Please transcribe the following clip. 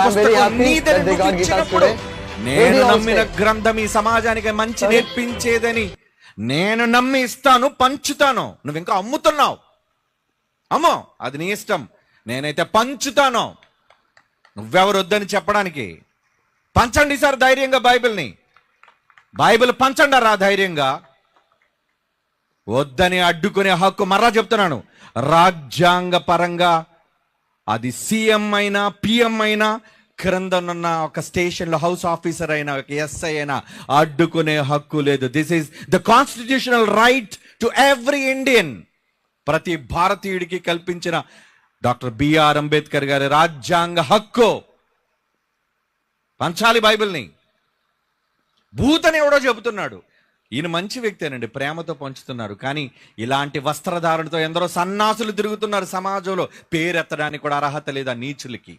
పుస్తకం నీదని they నువ్వు got Gita ఇచ్చినప్పుడు, today. నేను నమ్మిన గ్రంథం ఈ సమాజానికి మంచి నేర్పించేదని నేను నమ్మి ఇస్తాను, పంచుతాను. నువ్వు ఇంకా అమ్ముతున్నావు, అమ్మో అది నీ ఇష్టం. నేనైతే పంచుతాను. నువ్వెవరు వద్దని చెప్పడానికి? పంచండి సార్ ధైర్యంగా బైబిల్ని. బైబిల్ పంచండి రా ధైర్యంగా. వద్దని అడ్డుకునే హక్కు మరలా చెప్తున్నాను, రాజ్యాంగ పరంగా అది సీఎం అయినా పిఎం అయినా క్రిందనున్న ఒక స్టేషన్లో హౌస్ ఆఫీసర్ అయినా ఒక ఎస్ఐ అయినా అడ్డుకునే హక్కు లేదు. This is the constitutional right to every Indian. ప్రతి భారతీయుడికి కల్పించిన డాక్టర్ బిఆర్ అంబేద్కర్ గారి రాజ్యాంగ హక్కు. పంచాలి బైబిల్ని. భూతని ఎవడో చెబుతున్నాడు, ఈయన మంచి వ్యక్తేనండి, ప్రేమతో పంచుతున్నారు. కానీ ఇలాంటి వస్త్రధారణతో ఎందరో సన్నాసులు తిరుగుతున్నారు సమాజంలో. పేరెత్తడానికి కూడా అర్హత లేదా నీచులకి.